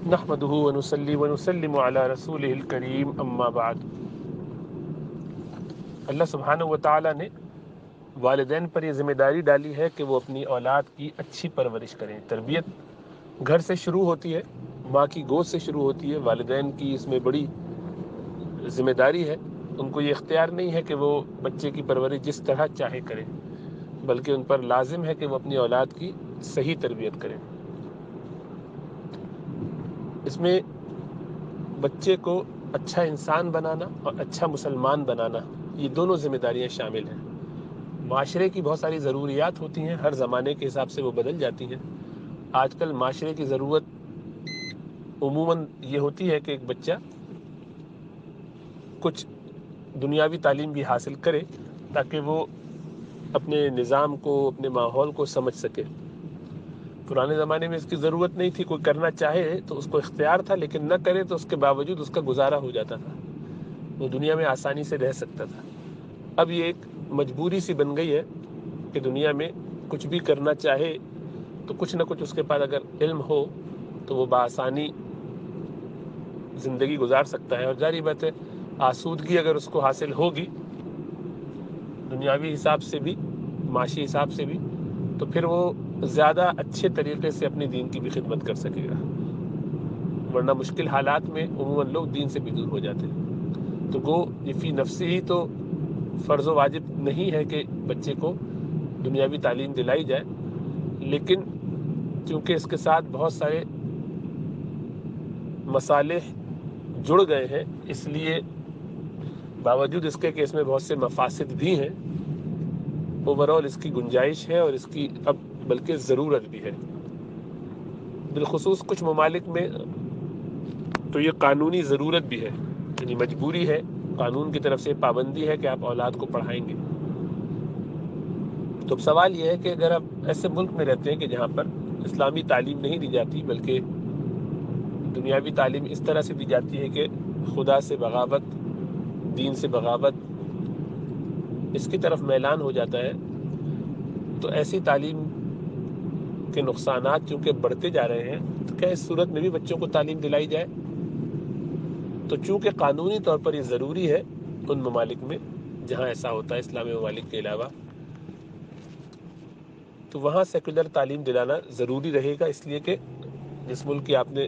نحمده ونصلي ونسلم على رسوله الکریم اما بعد۔ اللہ سبحانہ و تعالیٰ نے والدین پر یہ ذمہ داری ڈالی ہے کہ وہ اپنی اولاد کی اچھی پرورش کریں۔ تربیت گھر سے شروع ہوتی ہے، ماں کی گود سے شروع ہوتی ہے۔ والدین کی اس میں بڑی ذمہ داری ہے۔ ان کو یہ اختیار نہیں ہے کہ وہ بچے کی پرورش جس طرح چاہے کریں، بلکہ ان پر لازم ہے کہ وہ اپنی اولاد کی صحیح تربیت کریں۔ اس میں بچے کو اچھا انسان بنانا اور اچھا مسلمان بنانا، یہ دونوں ذمہ داریاں شامل ہیں۔ معاشرے کی بہت ساری ضروریات ہوتی ہیں، ہر زمانے کے حساب سے وہ بدل جاتی ہیں۔ آج کل معاشرے کی ضرورت عموماً یہ ہوتی ہے کہ ایک بچہ کچھ دنیاوی تعلیم بھی حاصل کرے تاکہ وہ اپنے نظام کو، اپنے ماحول کو سمجھ سکے۔ پرانے زمانے میں اس کی ضرورت نہیں تھی، کوئی کرنا چاہے تو اس کو اختیار تھا، لیکن نہ کرے تو اس کے باوجود اس کا گزارا ہو جاتا تھا، وہ دنیا میں آسانی سے رہ سکتا تھا۔ اب یہ ایک مجبوری سی بن گئی ہے کہ دنیا میں کچھ بھی کرنا چاہے تو کچھ نہ کچھ اس کے پاس اگر علم ہو تو وہ بآسانی زندگی گزار سکتا ہے۔ اور ظاہر بات ہے آسودگی اگر اس کو حاصل ہوگی دنیاوی حساب سے بھی، معاشی حساب سے بھی، تو پھر وہ زیادہ اچھے طریقے سے اپنی دین کی بھی خدمت کر سکے گا، ورنہ مشکل حالات میں عموماً لوگ دین سے بھی دور ہو جاتے ہیں۔ تو گو یہ فی نفسی ہی تو فرض و واجب نہیں ہے کہ بچے کو دنیاوی تعلیم دلائی جائے، لیکن چونکہ اس کے ساتھ بہت سارے مصالح جڑ گئے ہیں، اس لیے باوجود اس کے کہ اس میں بہت سے مفاسد بھی ہیں، اوورآل اس کی گنجائش ہے اور اس کی اب بلکہ ضرورت بھی ہے۔ بالخصوص کچھ ممالک میں تو یہ قانونی ضرورت بھی ہے، یعنی مجبوری ہے، قانون کی طرف سے پابندی ہے کہ آپ اولاد کو پڑھائیں گے۔ تو اب سوال یہ ہے کہ اگر آپ ایسے ملک میں رہتے ہیں کہ جہاں پر اسلامی تعلیم نہیں دی جاتی بلکہ دنیاوی تعلیم اس طرح سے دی جاتی ہے کہ خدا سے بغاوت، دین سے بغاوت، اس کی طرف میلان ہو جاتا ہے، تو ایسی تعلیم کے نقصانات چونکہ بڑھتے جا رہے ہیں، تو کیا اس صورت میں بھی بچوں کو تعلیم دلائی جائے؟ تو چونکہ قانونی طور پر یہ ضروری ہے ان ممالک میں جہاں ایسا ہوتا ہے اسلامی ممالک کے علاوہ، تو وہاں سیکولر تعلیم دلانا ضروری رہے گا، اس لیے کہ جس ملک کی آپ نے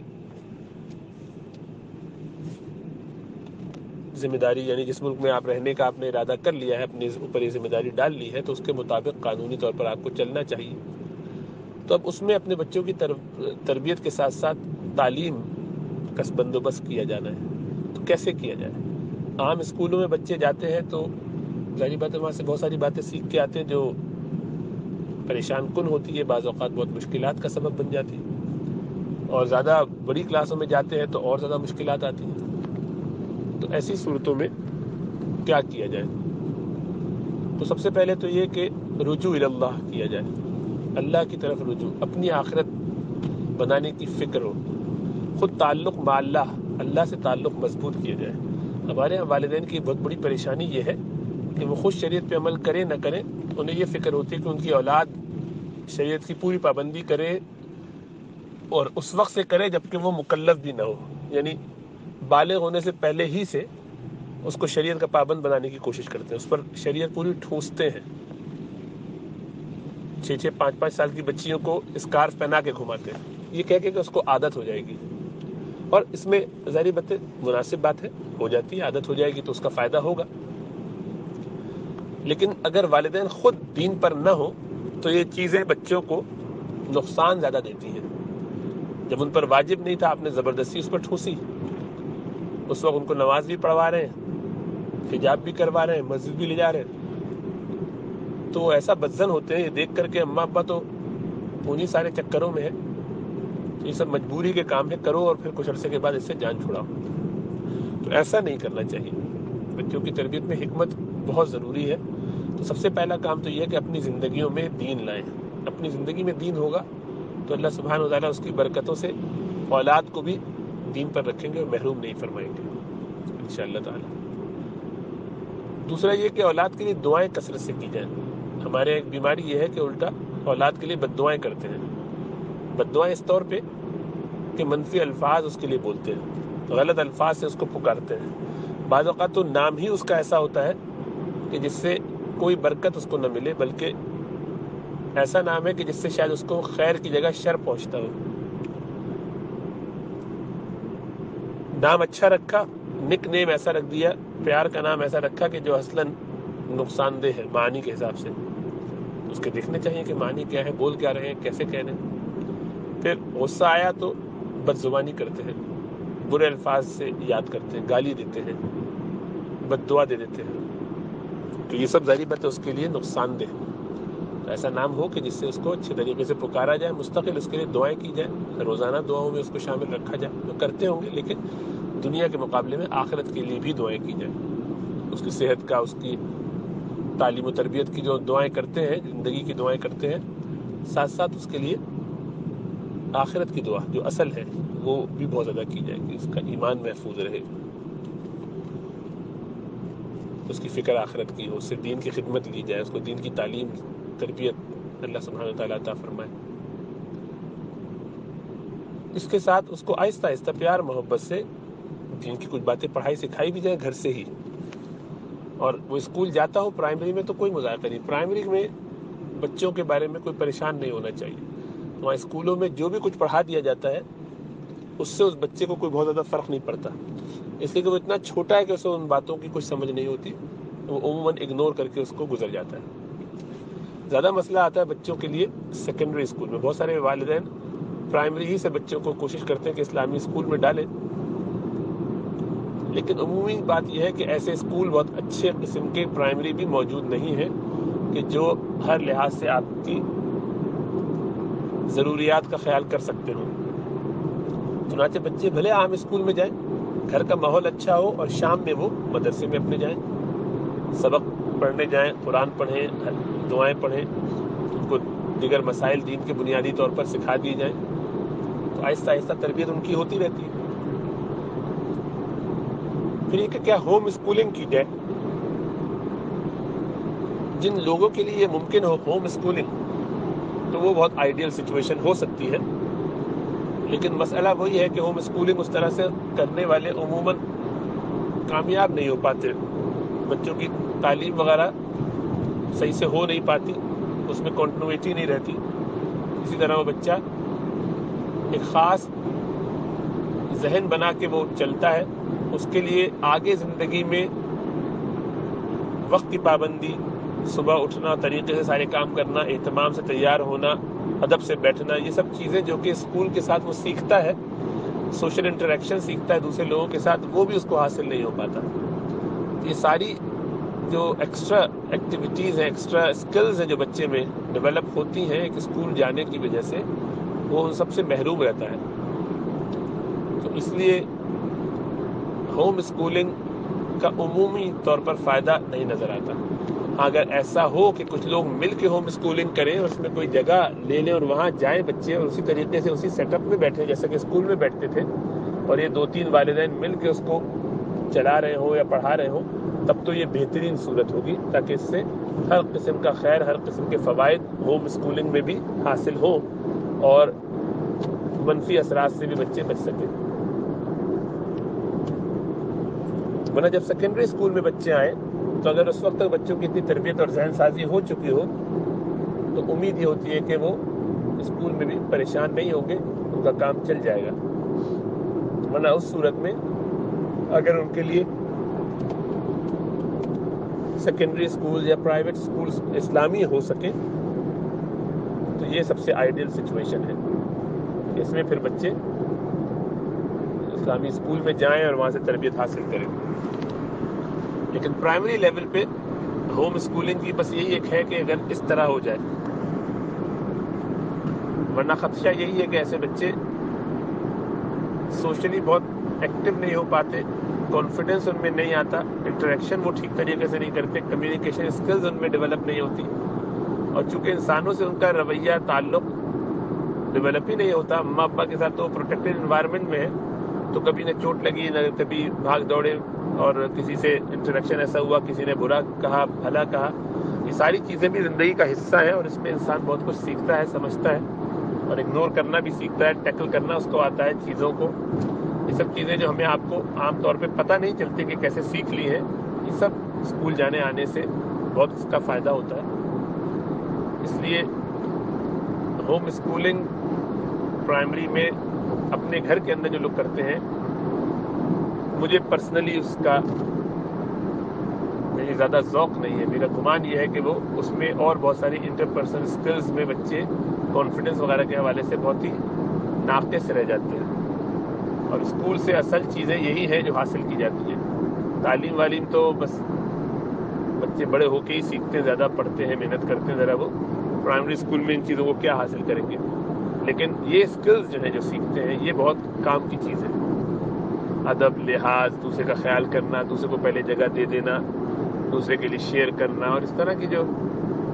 ذمہ داری، یعنی جس ملک میں آپ رہنے کا آپ نے ارادہ کر لیا ہے، اپنے اوپر یہ ذمہ داری ڈال لی ہے، تو اس کے مطابق قانونی طور پر آپ کو چلنا چاہیے۔ تو اب اس میں اپنے بچوں کی تربیت کے ساتھ ساتھ تعلیم کا بندوبست کیا جانا ہے۔ تو کیسے کیا جائے؟ عام اسکولوں میں بچے جاتے ہیں تو ظاہری بات ہے وہاں سے بہت ساری باتیں سیکھ کے آتے ہیں جو پریشان کن ہوتی ہے، بعض اوقات بہت مشکلات کا سبب بن جاتی ہے، اور زیادہ بڑی کلاسوں میں جاتے ہیں تو اور زیادہ مشکلات آتی ہیں۔ تو ایسی صورتوں میں کیا کیا جائے؟ تو سب سے پہلے تو یہ کہ رجوع اللہ کیا جائے، اللہ کی طرف رجوع، اپنی آخرت بنانے کی فکر ہو، خود تعلق مع اللہ سے تعلق مضبوط کیا جائے۔ ہمارے یہاں والدین کی بہت بڑی پریشانی یہ ہے کہ وہ خود شریعت پہ عمل کریں نہ کریں، انہیں یہ فکر ہوتی ہے کہ ان کی اولاد شریعت کی پوری پابندی کرے، اور اس وقت سے کرے جبکہ وہ مکلف بھی نہ ہو، یعنی بالغ ہونے سے پہلے ہی سے اس کو شریعت کا پابند بنانے کی کوشش کرتے ہیں، اس پر شریعت پوری ٹھوستے ہیں۔ 6-6 5-5 سال کی بچیوں کو اسکارف پہنا کے گھماتے ہیں، یہ کہہ کے کہ اس کو عادت ہو جائے گی، اور اس میں ظاہری بات ہے مناسب بات ہے، ہو جاتی ہے، عادت ہو جائے گی تو اس کا فائدہ ہوگا۔ لیکن اگر والدین خود دین پر نہ ہو تو یہ چیزیں بچوں کو نقصان زیادہ دیتی ہیں۔ جب ان پر واجب نہیں تھا، آپ نے زبردستی اس پر ٹھوسی، اس وقت ان کو نماز بھی پڑھوا رہے ہیں، حجاب بھی کروا رہے ہیں، مسجد بھی لے جا رہے ہیں، تو وہ ایسا بدظن ہوتے ہیں یہ دیکھ کر کے اماں ابا تو انہیں سارے چکروں میں ہے، یہ سب مجبوری کے کام ہے، کرو اور پھر کچھ عرصے کے بعد اس سے جان چھڑاؤ۔ تو ایسا نہیں کرنا چاہیے۔ بچوں کی تربیت میں حکمت بہت ضروری ہے۔ تو سب سے پہلا کام تو یہ ہے کہ اپنی زندگیوں میں دین لائیں۔ اپنی زندگی میں دین ہوگا تو اللہ سبحانہ و تعالیٰ اس کی برکتوں سے اولاد کو بھی دین پر رکھیں گے اور محروم نہیں فرمائیں گے انشاءاللہ تعالیٰ۔ دوسرا یہ کہ اولاد کے لیے دعائیں کثرت سے کی جائیں۔ ہمارے ایک بیماری یہ ہے کہ الٹا اولاد کے لیے بد دعائیں کرتے ہیں۔ بد دعائیں اس طور پہ کہ منفی الفاظ اس کے لیے بولتے ہیں، غلط الفاظ سے اس کو پکارتے ہیں۔ بعض اوقات تو نام ہی اس کا ایسا ہوتا ہے کہ جس سے کوئی برکت اس کو نہ ملے، بلکہ ایسا نام ہے کہ جس سے شاید اس کو خیر کی جگہ شر پہنچتا ہو۔ نام اچھا رکھا، نک نیم ایسا رکھ دیا، پیار کا نام ایسا رکھا کہ جو اصلاً نقصان دہ ہے معنی کے حساب سے۔ اس کے دیکھنے چاہیے کہ معنی کیا ہے، بول کیا رہے ہیں، کیسے کہہ رہے ہیں۔ پھر غصہ آیا تو بد زبانی کرتے ہیں، برے الفاظ سے یاد کرتے ہیں، گالی دیتے ہیں، بد دعا دے دیتے ہیں، تو یہ سب ظاہری بات ہے اس کے لیے نقصان دہ۔ تو ایسا نام ہو کہ جس سے اس کو اچھے طریقے سے پکارا جائے، مستقل اس کے لیے دعائیں کی جائیں، روزانہ دعاؤں میں اس کو شامل رکھا جائے، وہ کرتے ہوں گے لیکن دنیا کے مقابلے میں آخرت کے لیے بھی دعائیں کی جائیں، اس کی صحت کا، اس کی تعلیم و تربیت کی جو دعائیں کرتے ہیں، زندگی کی دعائیں کرتے ہیں، ساتھ ساتھ اس کے لیے آخرت کی دعا جو اصل ہے وہ بھی بہت زیادہ کی جائے کہ اس کا ایمان محفوظ رہے، اس کی فکر آخرت کی ہو، اس سے دین کی خدمت لی جائے، اس کو دین کی تعلیم تربیت اللہ سبحانہ وتعالیٰ عطا فرمائے۔ اس کے ساتھ اس کو آہستہ آہستہ پیار محبت سے دین کی کچھ باتیں پڑھائی سکھائی بھی جائے گھر سے ہی، اور وہ اسکول جاتا ہو پرائمری میں تو کوئی مذاکرہ نہیں، پرائمری میں بچوں کے بارے میں کوئی پریشان نہیں ہونا چاہیے، وہاں اسکولوں میں جو بھی کچھ پڑھا دیا جاتا ہے اس سے اس بچے کو کوئی بہت زیادہ فرق نہیں پڑتا، اس لیے کہ وہ اتنا چھوٹا ہے کہ اسے ان باتوں کی کچھ سمجھ نہیں ہوتی، وہ عموماً اگنور کر کے اس کو گزر جاتا ہے۔ زیادہ مسئلہ آتا ہے بچوں کے لیے سیکنڈری اسکول میں، بہت سارے والدین پرائمری ہی سے بچوں کو کوشش کرتے ہیں کہ اسلامی اسکول میں ڈالیں، لیکن عمومی بات یہ ہے کہ ایسے اسکول بہت اچھے قسم کے پرائمری بھی موجود نہیں ہیں کہ جو ہر لحاظ سے آپ کی ضروریات کا خیال کر سکتے ہوں۔ چنانچہ بچے بھلے عام اسکول میں جائیں، گھر کا ماحول اچھا ہو، اور شام میں وہ مدرسے میں اپنے جائیں، سبق پڑھنے جائیں، قرآن پڑھیں، دعائیں پڑھیں، ان کو دیگر مسائل دین کے بنیادی طور پر سکھا دی جائیں، تو آہستہ آہستہ تربیت ان کی ہوتی رہتی ہے۔ پھر یہ کہ کیا ہوم اسکولنگ کی جائے؟ جن لوگوں کے لیے یہ ممکن ہو ہوم اسکولنگ، تو وہ بہت آئیڈیل سچویشن ہو سکتی ہے، لیکن مسئلہ وہی ہے کہ ہوم اسکولنگ اس طرح سے کرنے والے عموماً کامیاب نہیں ہو پاتے، بچوں کی تعلیم وغیرہ صحیح سے ہو نہیں پاتی، اس میں کنٹینیوٹی نہیں رہتی، اسی طرح وہ بچہ ایک خاص ذہن بنا کے وہ چلتا ہے، اس کے لیے آگے زندگی میں وقت کی پابندی، صبح اٹھنا، طریقے سے سارے کام کرنا، اہتمام سے تیار ہونا، ادب سے بیٹھنا، یہ سب چیزیں جو کہ اسکول کے ساتھ وہ سیکھتا ہے، سوشل انٹریکشن سیکھتا ہے دوسرے لوگوں کے ساتھ، وہ بھی اس کو حاصل نہیں ہو پاتا۔ یہ ساری جو ایکسٹرا ایکٹیویٹیز ہیں، ایکسٹرا اسکلز ہیں جو بچے میں ڈیولپ ہوتی ہیں ایک اسکول جانے کی وجہ سے، وہ ان سب سے محروم رہتا ہے۔ تو اس لیے ہوم اسکولنگ کا عمومی طور پر فائدہ نہیں نظر آتا۔ اگر ایسا ہو کہ کچھ لوگ مل کے ہوم اسکولنگ کریں، اور اس میں کوئی جگہ لے لیں اور وہاں جائیں بچے، اور اسی طریقے سے اسی سیٹ اپ میں بیٹھیں جیسا کہ اسکول میں بیٹھتے تھے، اور یہ 2-3 والدین مل کے اس کو چلا رہے ہوں یا پڑھا رہے ہوں، تب تو یہ بہترین صورت ہوگی، تاکہ اس سے ہر قسم کا خیر، ہر قسم کے فوائد ہوم اسکولنگ میں بھی حاصل ہوں، اور منفی اثرات سے بھی بچے بچ سکیں۔ ورنہ جب سیکنڈری اسکول میں بچے آئیں تو اگر اس وقت تک بچوں کی اتنی تربیت اور ذہن سازی ہو چکی ہو تو امید یہ ہوتی ہے کہ وہ اسکول میں بھی پریشان نہیں ہوں گے، ان کا کام چل جائے گا۔ ورنہ اس صورت میں اگر ان کے لیے سیکنڈری اسکول یا پرائیویٹ اسکول اسلامی ہو سکے تو یہ سب سے آئیڈیل سچویشن ہے، اس میں پھر بچے اسلامی اسکول میں جائیں اور وہاں سے تربیت حاصل کریں۔ لیکن پرائمری لیول پہ ہوم اسکولنگ کی بس یہی ایک ہے کہ اگر اس طرح ہو جائے، ورنہ خدشہ یہی ہے کہ ایسے بچے سوشلی بہت ایکٹیو نہیں ہو پاتے، کانفیڈنس ان میں نہیں آتا، انٹریکشن وہ ٹھیک طریقے سے نہیں کرتے، کمیونیکیشن اسکلز ان میں ڈیولپ نہیں ہوتی، اور چونکہ انسانوں سے ان کا رویہ، تعلق ڈیولپ ہی نہیں ہوتا، اماں ابا کے ساتھ تو پروٹیکٹڈ انوائرمنٹ میں ہے، تو کبھی نہ چوٹ لگی، نہ کبھی بھاگ دوڑے، اور کسی سے انٹریکشن ایسا ہوا، کسی نے برا کہا، بھلا کہا، یہ ساری چیزیں بھی زندگی کا حصہ ہیں، اور اس میں انسان بہت کچھ سیکھتا ہے، سمجھتا ہے، اور اگنور کرنا بھی سیکھتا ہے، ٹیکل کرنا اس کو آتا ہے چیزوں کو. یہ سب چیزیں جو ہمیں آپ کو عام طور پہ پتہ نہیں چلتی کہ کیسے سیکھ لی ہیں، یہ سب اسکول جانے آنے سے بہت اس کا فائدہ ہوتا ہے. اس لیے ہوم اسکولنگ پرائمری میں اپنے گھر کے اندر جو لوگ کرتے ہیں، مجھے پرسنلی اس کا میری زیادہ ذوق نہیں ہے. میرا گمان یہ ہے کہ وہ اس میں اور بہت ساری انٹرپرسنل اسکلز میں بچے کانفیڈنس وغیرہ کے حوالے سے بہت ہی ناقص رہ جاتے ہیں، اور اسکول سے اصل چیزیں یہی ہیں جو حاصل کی جاتی ہیں. تعلیم تو بس بچے بڑے ہو کے ہی سیکھتے ہیں، زیادہ پڑھتے ہیں، محنت کرتے ہیں، ذرا وہ پرائمری اسکول میں ان چیزوں کو کیا حاصل کریں گے. لیکن یہ اسکلز جو ہیں جو سیکھتے ہیں، یہ بہت کام کی چیز ہے. ادب، لحاظ، دوسرے کا خیال کرنا، دوسرے کو پہلے جگہ دے دینا، دوسرے کے لیے شیئر کرنا، اور اس طرح کی جو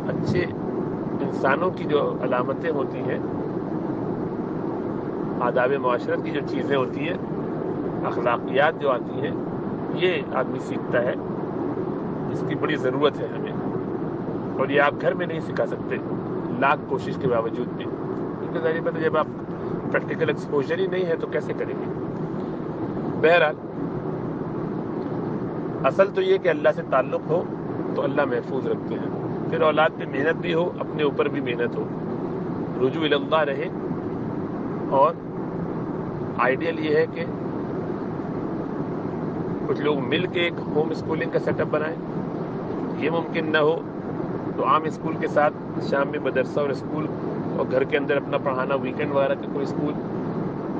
اچھے انسانوں کی جو علامتیں ہوتی ہیں، آداب معاشرت کی جو چیزیں ہوتی ہیں، اخلاقیات جو آتی ہیں، یہ آدمی سیکھتا ہے. اس کی بڑی ضرورت ہے ہمیں، اور یہ آپ گھر میں نہیں سکھا سکتے لاکھ کوشش کے باوجود بھی، کیونکہ ظاہر بات ہے جب آپ پریکٹیکل ایکسپوجر ہی نہیں ہے تو کیسے کریں گے. بہرحال اصل تو یہ کہ اللہ سے تعلق ہو تو اللہ محفوظ رکھتے ہیں. پھر اولاد پہ محنت بھی ہو، اپنے اوپر بھی محنت ہو، رجوع الی اللہ رہے. اور آئیڈیل یہ ہے کہ کچھ لوگ مل کے ایک ہوم اسکولنگ کا سیٹ اپ بنائیں. یہ ممکن نہ ہو تو عام اسکول کے ساتھ شام میں مدرسہ اور اسکول، اور گھر کے اندر اپنا پڑھانا، ویکینڈ وغیرہ کے کوئی اسکول.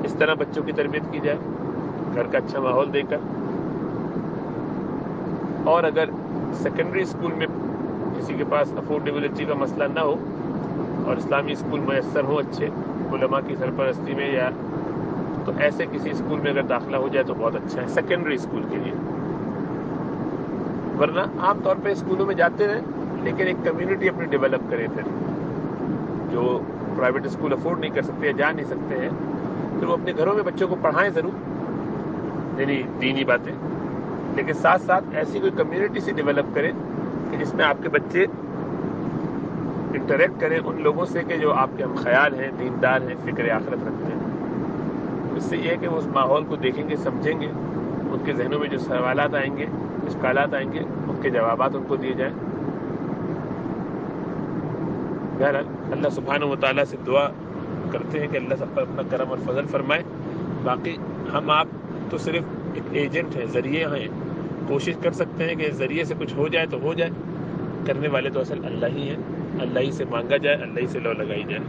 اس طرح بچوں کی تربیت کی جائے گھر کا اچھا ماحول دے کر. اور اگر سیکنڈری اسکول میں کسی کے پاس افورڈیبلٹی کا مسئلہ نہ ہو اور اسلامی اسکول میسر ہوں اچھے علماء کی سرپرستی میں، یا تو ایسے کسی اسکول میں اگر داخلہ ہو جائے تو بہت اچھا ہے سیکنڈری اسکول کے لیے. ورنہ عام طور پہ اسکولوں میں جاتے رہیں، لیکن ایک کمیونٹی اپنی ڈیولپ کرے. پھر جو پرائیویٹ اسکول افورڈ نہیں کر سکتے یا جا نہیں سکتے ہیں، پھر وہ اپنے گھروں میں بچوں کو پڑھائیں ضرور، یعنی دینی باتیں، لیکن ساتھ ساتھ ایسی کوئی کمیونٹی سے ڈیولپ کریں کہ جس میں آپ کے بچے انٹریکٹ کریں ان لوگوں سے کہ جو آپ کے ہم خیال ہیں، دیندار ہیں، فکر آخرت رکھتے ہیں. اس سے یہ ہے کہ وہ اس ماحول کو دیکھیں گے، سمجھیں گے، ان کے ذہنوں میں جو سوالات آئیں گے، اشکالات آئیں گے، ان کے جوابات ان کو دیے جائیں. بہرحال اللہ سبحانہ و تعالیٰ سے دعا کرتے ہیں کہ اللہ سب پر اپنا کرم اور فضل فرمائے. باقی ہم آپ تو صرف ایک ایجنٹ ہیں، ذریعے ہیں. کوشش کر سکتے ہیں کہ ذریعے سے کچھ ہو جائے تو ہو جائے، کرنے والے تو اصل اللہ ہی ہیں. اللہ ہی سے مانگا جائے، اللہ ہی سے لو لگائی جائے.